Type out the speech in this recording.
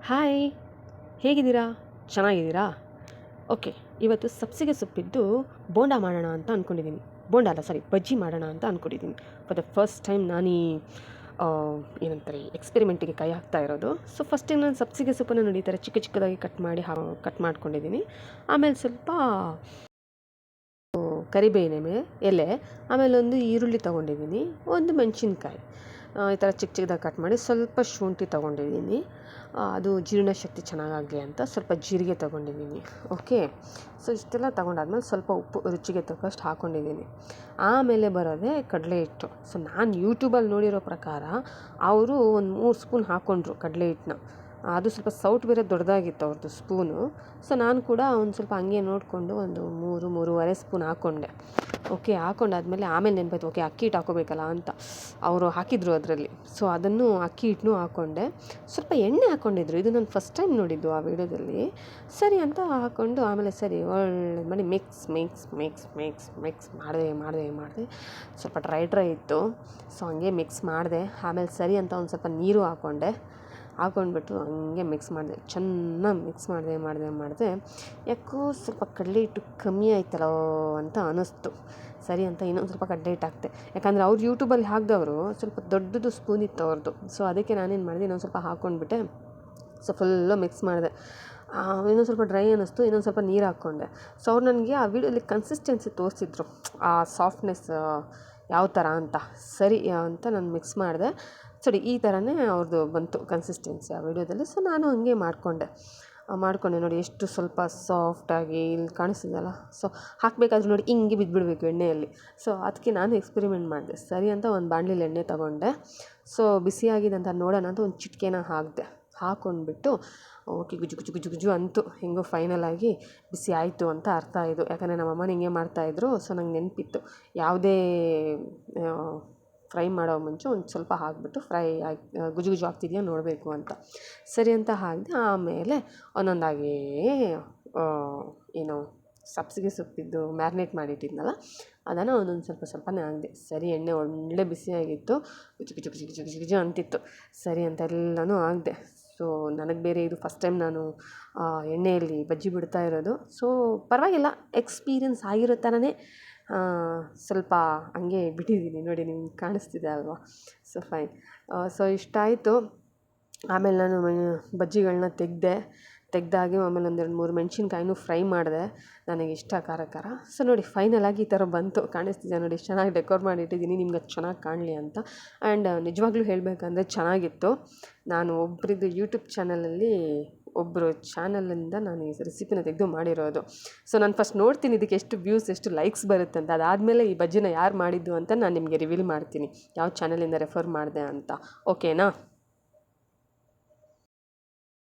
Hi, ಹೇಗಿದ್ದೀರಾ? ಚೆನ್ನಾಗಿದ್ದೀರಾ? Okay. ಇವತ್ತು ಸಬ್ಸಿಗೆ ಸೊಪ್ಪಿದ್ದು ಬೋಂಡ ಮಾಡೋಣ ಅಂತ ಅಂದ್ಕೊಂಡಿದ್ದೀನಿ. ಬೋಂಡ ಅಲ್ಲ, ಸಾರಿ, ಬಜ್ಜಿ ಮಾಡೋಣ ಅಂತ ಅಂದ್ಕೊಂಡಿದ್ದೀನಿ. ಫಾರ್ ದ ಫಸ್ಟ್ ಟೈಮ್ ನಾನು ಈ ಏನಂತಾರೆ ಎಕ್ಸ್ಪೆರಿಮೆಂಟಿಗೆ ಕೈ ಹಾಕ್ತಾ ಇರೋದು. ಸೊ ಫಸ್ಟ್ ಟೈಮ್ ನಾನು ಸಬ್ಸಿಗೆ ಸೊಪ್ಪನ್ನು ನೋಡಿ ಈ ಥರ ಚಿಕ್ಕ ಚಿಕ್ಕದಾಗಿ ಕಟ್ ಮಾಡ್ಕೊಂಡಿದ್ದೀನಿ. ಆಮೇಲೆ ಸ್ವಲ್ಪ ಕರಿಬೇವಿನ ಎಲೆ, ಆಮೇಲೆ ಒಂದು ಈರುಳ್ಳಿ ತೊಗೊಂಡಿದ್ದೀನಿ, ಒಂದು ಮೆಣಸಿನ್ಕಾಯಿ ಈ ಥರ ಚಿಕ್ಕ ಚಿಕ್ಕದಾಗಿ ಕಟ್ ಮಾಡಿ, ಸ್ವಲ್ಪ ಶುಂಠಿ ತೊಗೊಂಡಿದ್ದೀನಿ, ಅದು ಜೀರ್ಣಶಕ್ತಿ ಚೆನ್ನಾಗಾಗಲಿ ಅಂತ ಸ್ವಲ್ಪ ಜೀರಿಗೆ ತೊಗೊಂಡಿದ್ದೀನಿ. ಓಕೆ. ಸೊ ಇಷ್ಟೆಲ್ಲ ತೊಗೊಂಡಾದ್ಮೇಲೆ ಸ್ವಲ್ಪ ಉಪ್ಪು ರುಚಿಗೆ ತಕ್ಕಷ್ಟು ಹಾಕ್ಕೊಂಡಿದ್ದೀನಿ. ಆಮೇಲೆ ಬರೋದೇ ಕಡಲೆ ಹಿಟ್ಟು. ಸೊ ನಾನು ಯೂಟ್ಯೂಬಲ್ಲಿ ನೋಡಿರೋ ಪ್ರಕಾರ ಅವರು ಒಂದು 3 ಸ್ಪೂನ್ ಹಾಕ್ಕೊಂಡ್ರು ಕಡಲೆ ಹಿಟ್ಟನ್ನ. ಅದು ಸ್ವಲ್ಪ ಸೌಟ್ ಬೇರೆ ದೊಡ್ಡದಾಗಿತ್ತು ಅವ್ರದ್ದು ಸ್ಪೂನು. ಸೊ ನಾನು ಕೂಡ ಒಂದು ಸ್ವಲ್ಪ ಹಂಗೆ ನೋಡಿಕೊಂಡು ಒಂದು 3-3.5 ಸ್ಪೂನ್ ಹಾಕ್ಕೊಂಡೆ. ಓಕೆ. ಹಾಕ್ಕೊಂಡಾದ್ಮೇಲೆ ಆಮೇಲೆ ನೆನಪಾಯ್ತು, ಓಕೆ ಅಕ್ಕಿ ಹಿಟ್ಟು ಹಾಕ್ಕೋಬೇಕಲ್ಲ ಅಂತ ಅವರು ಹಾಕಿದ್ರು ಅದರಲ್ಲಿ. ಸೊ ಅದನ್ನು ಅಕ್ಕಿ ಹಿಟ್ಟನ್ನೂ ಹಾಕ್ಕೊಂಡೆ. ಸ್ವಲ್ಪ ಎಣ್ಣೆ ಹಾಕ್ಕೊಂಡಿದ್ರು, ಇದು ನಾನು ಫಸ್ಟ್ ಟೈಮ್ ನೋಡಿದ್ದು ಆ ವಿಡಿಯೋದಲ್ಲಿ. ಸರಿ ಅಂತ ಹಾಕ್ಕೊಂಡು ಆಮೇಲೆ ಸರಿ ಒಳ್ಳೆ ಮಾಡಿ ಮಿಕ್ಸ್ ಮಾಡಿದೆ. ಸ್ವಲ್ಪ ಡ್ರೈ ಇತ್ತು. ಸೊ ಹಂಗೆ ಮಿಕ್ಸ್ ಮಾಡಿದೆ. ಆಮೇಲೆ ಸರಿ ಅಂತ ಒಂದು ಸ್ವಲ್ಪ ನೀರು ಹಾಕ್ಕೊಂಡ್ಬಿಟ್ಟು ಹಂಗೆ ಮಿಕ್ಸ್ ಮಾಡಿದೆ. ಚೆನ್ನಾಗಿ ಮಿಕ್ಸ್ ಮಾಡಿದೆ. ಯಾಕೋ ಸ್ವಲ್ಪ ಕಡಲೆ ಹಿಟ್ಟು ಕಮ್ಮಿ ಆಯ್ತಲ್ಲೋ ಅಂತ ಅನ್ನಿಸ್ತು. ಸರಿ ಅಂತ ಇನ್ನೊಂದು ಸ್ವಲ್ಪ ಕಡಲೆ ಹಿಟ್ಟು ಹಾಕ್ತೆ. ಯಾಕಂದರೆ ಅವ್ರು ಯೂಟ್ಯೂಬಲ್ಲಿ ಹಾಕಿದವರು ಸ್ವಲ್ಪ ದೊಡ್ಡದು ಸ್ಪೂನ್ ಇತ್ತು ಅವ್ರದ್ದು. ಸೊ ಅದಕ್ಕೆ ನಾನೇನು ಮಾಡಿದೆ, ಇನ್ನೊಂದು ಸ್ವಲ್ಪ ಹಾಕ್ಕೊಂಡ್ಬಿಟ್ಟೆ. ಸೊ ಫುಲ್ಲು ಮಿಕ್ಸ್ ಮಾಡಿದೆ. ಇನ್ನೊಂದು ಸ್ವಲ್ಪ ಡ್ರೈ ಅನ್ನಿಸ್ತು, ಇನ್ನೊಂದು ಸ್ವಲ್ಪ ನೀರು ಹಾಕ್ಕೊಂಡೆ. ಸೊ ಅವ್ರು ನನಗೆ ಆ ವಿಡಿಯೋಲಿ ಕನ್ಸಿಸ್ಟೆನ್ಸಿ ತೋರಿಸಿದ್ರು, ಆ ಸಾಫ್ಟ್ನೆಸ್ ಯಾವ ಥರ ಅಂತ. ಸರಿ ಅಂತ ನಾನು ಮಿಕ್ಸ್ ಮಾಡಿದೆ. ಸರಿ ಈ ಥರನೇ ಅವ್ರದ್ದು ಬಂತು ಕನ್ಸಿಸ್ಟೆನ್ಸಿ ಆ ವಿಡಿಯೋದಲ್ಲಿ. ಸೊ ನಾನು ಹಂಗೆ ಮಾಡಿಕೊಂಡೆ ನೋಡಿ ಎಷ್ಟು ಸ್ವಲ್ಪ ಸಾಫ್ಟಾಗಿ ಇಲ್ಲಿ ಕಾಣಿಸ್ತಿದೆಯಲ್ಲ. ಸೊ ಹಾಕಬೇಕಾದ್ರೆ ನೋಡಿ ಹಿಂಗೆ ಬಿದ್ದುಬಿಡ್ಬೇಕು ಎಣ್ಣೆಯಲ್ಲಿ. ಸೊ ಅದಕ್ಕೆ ನಾನು ಎಕ್ಸ್ಪೆರಿಮೆಂಟ್ ಮಾಡಿದೆ. ಸರಿ ಅಂತ ಒಂದು ಬಾಣಲಿಲಿ ಎಣ್ಣೆ ತೊಗೊಂಡೆ. ಸೊ ಬಿಸಿಯಾಗಿದೆ ಅಂತ ನೋಡೋಣ ಅಂತ ಒಂದು ಚಿಟಿಕೆನ ಹಾಕ್ಕೊಂಡ್ಬಿಟ್ಟು ಓಕೆ ಗುಜು ಅಂತು ಹೆಂಗೋ ಫೈನಲಾಗಿ ಬಿಸಿ ಆಯಿತು ಅಂತ ಅರ್ಥ ಆಯಿತು. ಯಾಕಂದರೆ ನಮ್ಮಮ್ಮನ ಹಿಂಗೆ ಮಾಡ್ತಾಯಿದ್ರು. ಸೊ ನಂಗೆ ನೆನಪಿತ್ತು, ಯಾವುದೇ ಫ್ರೈ ಮಾಡೋ ಮುಂಚೆ ಒಂದು ಸ್ವಲ್ಪ ಹಾಕಿಬಿಟ್ಟು ಗುಜು ಆಗ್ತಿದೆಯಾ ನೋಡಬೇಕು ಅಂತ. ಸರಿ ಅಂತ ಹಾಕಿದೆ. ಆಮೇಲೆ ಒಂದೊಂದಾಗೇ ಸಬ್ಸಿಗೆ ಸೊಪ್ಪಿದ್ದು ಮ್ಯಾರಿನೇಟ್ ಮಾಡಿಟ್ಟಿದ್ನಲ್ಲ ಅದನ್ನು ಒಂದೊಂದು ಸ್ವಲ್ಪನೇ ಹಾಕಿದೆ. ಸರಿ ಎಣ್ಣೆ ಒಳ್ಳೆ ಬಿಸಿಯಾಗಿತ್ತು, ಗುಜು ಅಂತಿತ್ತು. ಸರಿ ಅಂತ ಎಲ್ಲನೂ ಹಾಕಿದೆ. ಸೊ ನನಗೆ ಬೇರೆ ಇದು ಫಸ್ಟ್ ಟೈಮ್ ನಾನು ಎಣ್ಣೆಯಲ್ಲಿ ಬಜ್ಜಿ ಬಿಡ್ತಾ ಇರೋದು. ಸೊ ಪರವಾಗಿಲ್ಲ, ಎಕ್ಸ್ಪೀರಿಯನ್ಸ್ ಆಗಿರೋ ಥರನೇ ಸ್ವಲ್ಪ ಹಂಗೆ ಬಿಟ್ಟಿದ್ದೀನಿ ನೋಡಿ, ನಿಮ್ಗೆ ಕಾಣಿಸ್ತಿದೆ ಅಲ್ವಾ. So fine. ಸೊ ಇಷ್ಟ ಆಯಿತು. ಆಮೇಲೆ ನಾನು ಬಜ್ಜಿಗಳನ್ನ ತೆಗ್ದಾಗಿ ಆಮೇಲೆ 1-2-3 ಮೆಣಸಿನ್ಕಾಯಿನೂ ಫ್ರೈ ಮಾಡಿದೆ, ನನಗೆ ಇಷ್ಟ ಖಾರ. ಸೊ ನೋಡಿ ಫೈನಲಾಗಿ ಈ ಥರ ಬಂತು. ಕಾಣಿಸ್ತಿದೆ ನೋಡಿ, ಎಷ್ಟು ಚೆನ್ನಾಗಿ ಡೆಕೋರ್ ಮಾಡಿಟ್ಟಿದ್ದೀನಿ ನಿಮ್ಗೆ ಅದು ಚೆನ್ನಾಗಿ ಕಾಣಲಿ ಅಂತ. ಆ್ಯಂಡ್ ನಿಜವಾಗ್ಲೂ ಹೇಳಬೇಕಂದ್ರೆ ಚೆನ್ನಾಗಿತ್ತು. ನಾನು ಒಬ್ಬರದ್ದು ಯೂಟ್ಯೂಬ್ ಚಾನಲಲ್ಲಿ ಒಬ್ಬರು ಚಾನಲಿಂದ ನಾನು ಈ ರೆಸಿಪಿನ ತೆಗೆದು ಮಾಡಿರೋದು. ಸೊ ನಾನು ಫಸ್ಟ್ ನೋಡ್ತೀನಿ ಇದಕ್ಕೆ ಎಷ್ಟು ವ್ಯೂಸ್ ಎಷ್ಟು ಲೈಕ್ಸ್ ಬರುತ್ತೆ ಅಂತ. ಅದಾದಮೇಲೆ ಈ ಬಜ್ಜಿನ ಯಾರು ಮಾಡಿದ್ದು ಅಂತ ನಾನು ನಿಮಗೆ ರಿವೀಲ್ ಮಾಡ್ತೀನಿ, ಯಾವ ಚಾನಲಿಂದ ರೆಫರ್ ಮಾಡಿದೆ ಅಂತ. ಓಕೆನಾ?